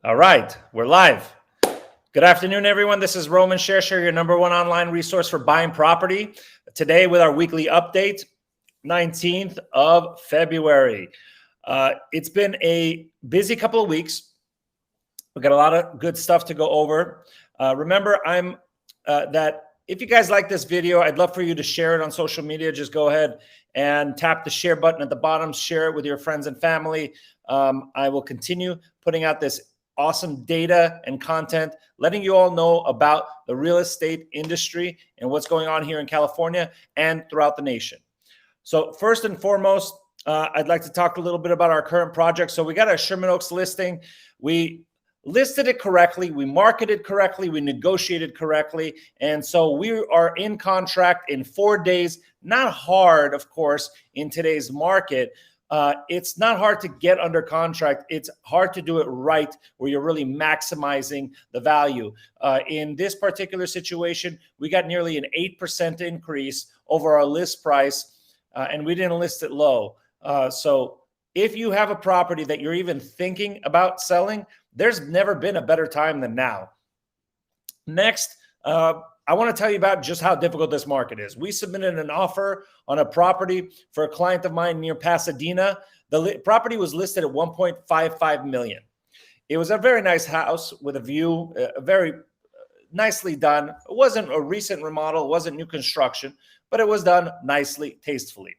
All right, we're live. Good afternoon, everyone. This is Roman ShareShare, your number one online resource for buying property. Today with our weekly update, 19th of February. It's been a busy couple of weeks. We've got a lot of good stuff to go over. Remember, that if you guys like this video, I'd love for you to share it on social media. Just go ahead and tap the share button at the bottom. Share it with your friends and family. I will continue putting out this awesome data and content, letting you all know about the real estate industry and what's going on here in California and throughout the nation. So first and foremost, I'd like to talk a little bit about our current project. So we got a Sherman Oaks listing. We listed it correctly, we marketed correctly, we negotiated correctly, and so we are in contract in 4 days. Not hard, of course, in today's market. It's not hard to get under contract. It's hard to do it right, where you're really maximizing the value. In this particular situation, we got nearly an 8% increase over our list price, and we didn't list it low. So if you have a property that you're even thinking about selling, there's never been a better time than now. Next, I want to tell you about just how difficult this market is. We submitted an offer on a property for a client of mine near Pasadena. The property was listed at $1.55 million. It was a very nice house with a view, very nicely done. It wasn't a recent remodel, it wasn't new construction, but it was done nicely, tastefully.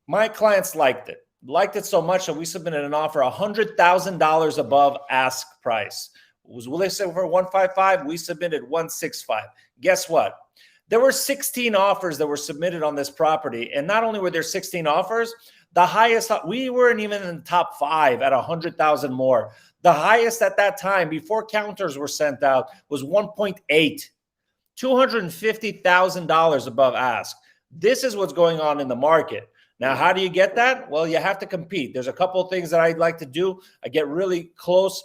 My clients liked it so much that we submitted an offer $100,000 above ask price. It was listed for $155,000. We submitted $165,000. Guess what? There were 16 offers that were submitted on this property, and not only were there 16 offers, the highest, we weren't even in the top 5 at $100,000 more. The highest at that time, before counters were sent out, was 1.8, $250,000 above ask. This is what's going on in the market. Now, how do you get that? Well, you have to compete. There's a couple of things that I'd like to do. I get really close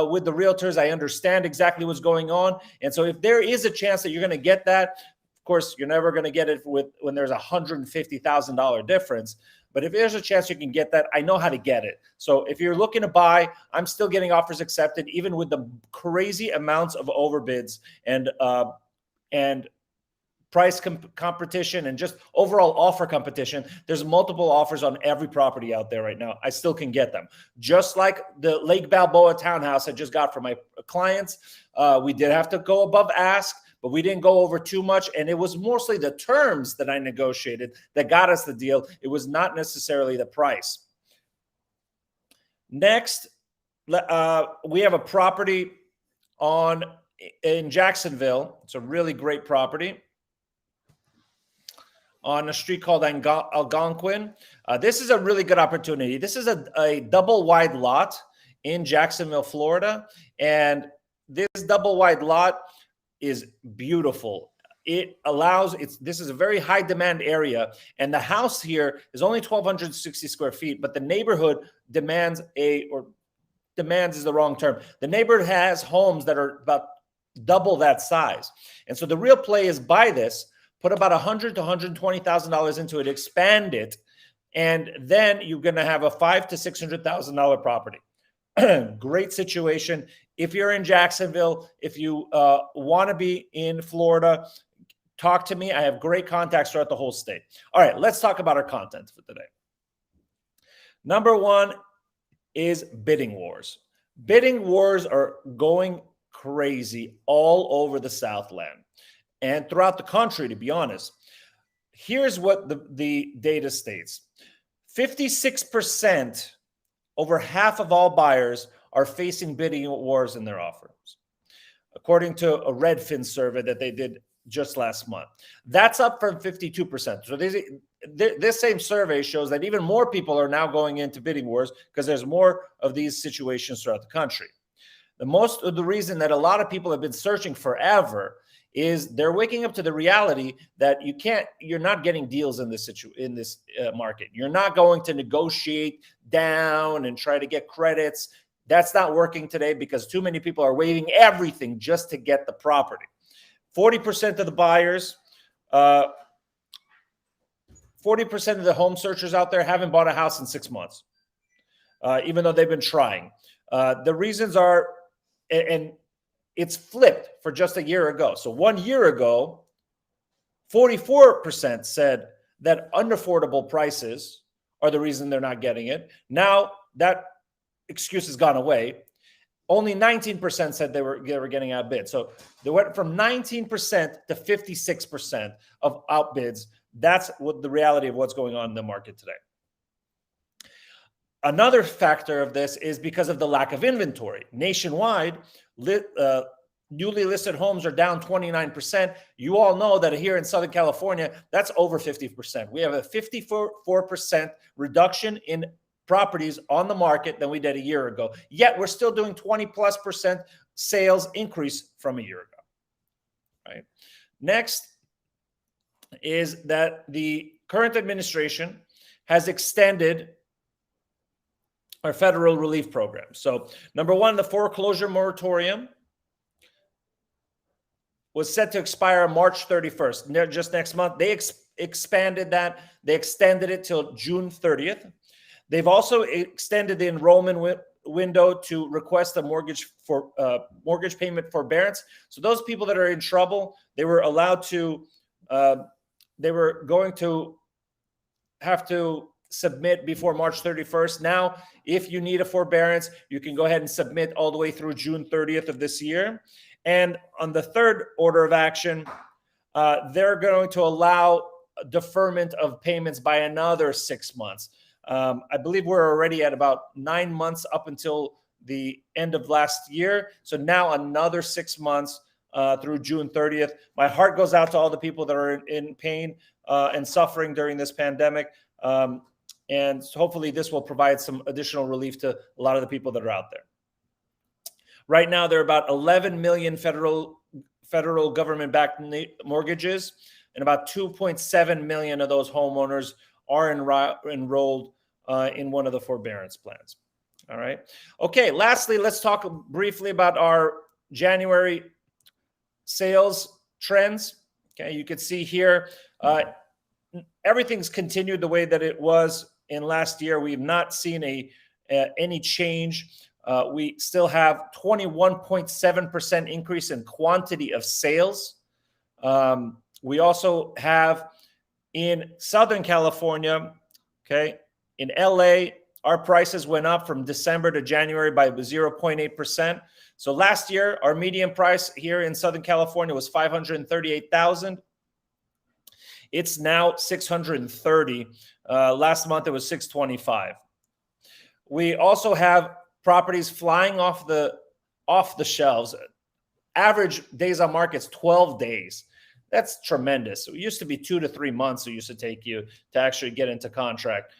with the realtors. I understand exactly what's going on. And so if there is a chance that you're going to get that, of course, you're never going to get it when there's a $150,000 difference. But if there's a chance you can get that, I know how to get it. So if you're looking to buy, I'm still getting offers accepted, even with the crazy amounts of overbids and price competition and just overall offer competition. There's multiple offers on every property out there right now. I still can get them. Just like the Lake Balboa townhouse I just got for my clients. We did have to go above ask, but we didn't go over too much. And it was mostly the terms that I negotiated that got us the deal. It was not necessarily the price. Next, we have a property in Jacksonville. It's a really great property on a street called Algonquin. This is a really good opportunity. This is a double wide lot in Jacksonville, Florida. And this double wide lot is beautiful. This is a very high demand area. And the house here is only 1,260 square feet, but the neighborhood demands is the wrong term. The neighborhood has homes that are about double that size. And so the real play is buy this, put about $100,000 to $120,000 into it, expand it, and then you're going to have a $500,000 to $600,000 property. Great situation. If you're in Jacksonville, if you want to be in Florida, talk to me. I have great contacts throughout the whole state. All right, let's talk about our content for today. Number one is bidding wars. Bidding wars are going crazy all over the Southland and throughout the country, to be honest. Here's what the data states. 56%, over half of all buyers, are facing bidding wars in their offers, according to a Redfin survey that they did just last month. That's up from 52%. So this same survey shows that even more people are now going into bidding wars because there's more of these situations throughout the country. Most of the reason that a lot of people have been searching forever is they're waking up to the reality that you're not getting deals in this market. You're not going to negotiate down and try to get credits. That's not working today because too many people are waiving everything just to get the property. 40% of the buyers, 40% of the home searchers out there haven't bought a house in 6 months, even though they've been trying. The reasons are, and it's flipped for just a year ago. So 1 year ago, 44% said that unaffordable prices are the reason they're not getting it. Now that excuse has gone away. Only 19% said they were getting outbid. So they went from 19% to 56% of outbids. That's what the reality of what's going on in the market today. Another factor of this is because of the lack of inventory. Nationwide, newly listed homes are down 29%. You all know that here in Southern California, that's over 50%. We have a 54% reduction in properties on the market than we did a year ago. Yet we're still doing 20+% sales increase from a year ago. Right. Next is that the current administration has extended our federal relief program. So number one, the foreclosure moratorium was set to expire March 31st, just next month. They expanded that. They extended it till June 30th. They've also extended the enrollment window to request a mortgage payment forbearance. So those people that are in trouble, they were allowed to, they were going to have to submit before March 31st. Now, if you need a forbearance, you can go ahead and submit all the way through June 30th of this year. And on the third order of action, they're going to allow deferment of payments by another 6 months. I believe we're already at about 9 months up until the end of last year. So now another 6 months through June 30th. My heart goes out to all the people that are in pain and suffering during this pandemic. And hopefully this will provide some additional relief to a lot of the people that are out there. Right now, there are about 11 million federal government-backed mortgages, and about 2.7 million of those homeowners are enrolled in one of the forbearance plans. All right. Okay. Lastly, let's talk briefly about our January sales trends. Okay. You can see here, everything's continued the way that it was in last year. We've not seen any change. We still have 21.7% increase in quantity of sales. We also have in Southern California, okay, in LA, our prices went up from December to January by 0.8%. So last year, our median price here in Southern California was $538,000. It's now $630,000. Last month, it was $625,000. We also have properties flying off the shelves. Average days on market is 12 days. That's tremendous. It used to be 2 to 3 months it used to take you to actually get into contract.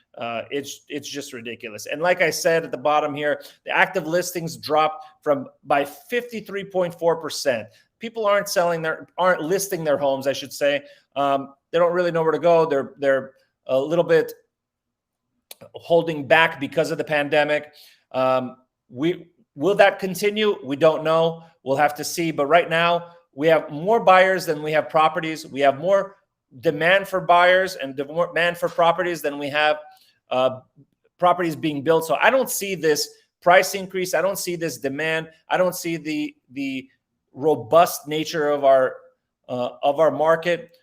It's just ridiculous. And like I said at the bottom here, the active listings dropped by 53.4%. People aren't listing their homes, I should say. They don't really know where to go. They're a little bit holding back because of the pandemic. Will that continue? We don't know. We'll have to see. But right now, we have more buyers than we have properties. We have more demand for buyers and demand for properties than we have properties being built. So I don't see this price increase. I don't see this demand. I don't see the robust nature of our market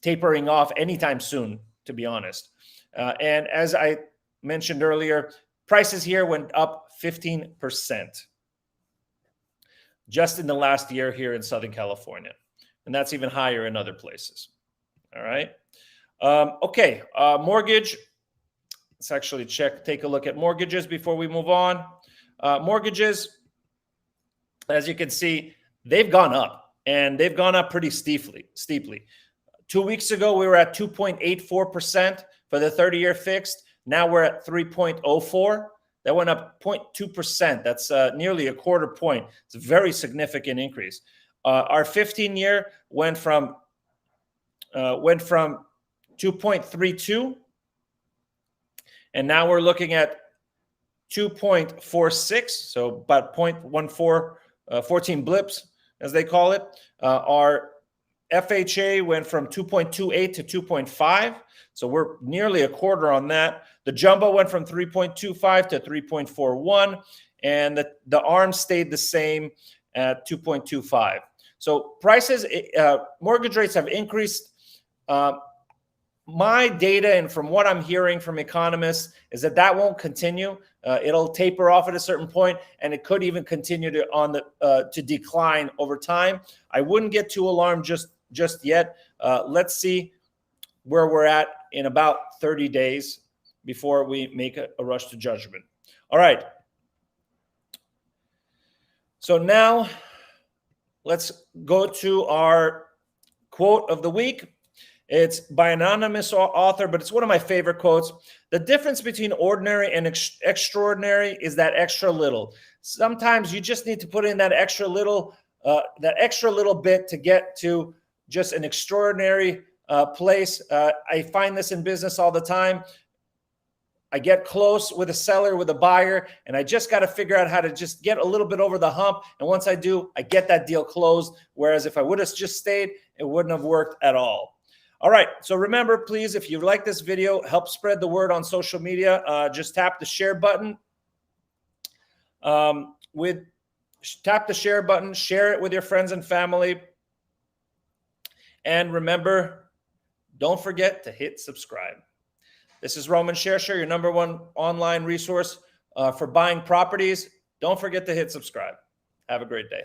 tapering off anytime soon, to be honest. And as I mentioned earlier, prices here went up 15% just in the last year here in Southern California. And that's even higher in other places. All right. Okay. Mortgage. Let's actually take a look at mortgages before we move on. Mortgages, as you can see, they've gone up, and they've gone up pretty steeply. 2 weeks ago, we were at 2.84% for the 30-year fixed. Now we're at 3.04%. That went up 0.2%. That's nearly a quarter point. It's a very significant increase. Our 15-year went from 2.32, and now we're looking at 2.46, so about 0.14, 14 blips, as they call it. Our FHA went from 2.28 to 2.5, so we're nearly a quarter on that. The jumbo went from 3.25 to 3.41, and the ARM stayed the same at 2.25. So prices, mortgage rates have increased. My data and from what I'm hearing from economists is that won't continue. It'll taper off at a certain point, and it could even continue to decline over time. I wouldn't get too alarmed just yet. Let's see where we're at in about 30 days before we make a rush to judgment. All right. So now let's go to our quote of the week. It's by an anonymous author, but it's one of my favorite quotes. The difference between ordinary and extraordinary is that extra little. Sometimes you just need to put in that extra little bit to get to just an extraordinary place. I find this in business all the time. I get close with a seller, with a buyer, and I just got to figure out how to just get a little bit over the hump. And once I do, I get that deal closed. Whereas if I would have just stayed, it wouldn't have worked at all. All right. So remember, please, if you like this video, help spread the word on social media. Just tap the share button. Tap the share button, share it with your friends and family. And remember, don't forget to hit subscribe. This is Roman ShareShare, your #1 online resource for buying properties. Don't forget to hit subscribe. Have a great day.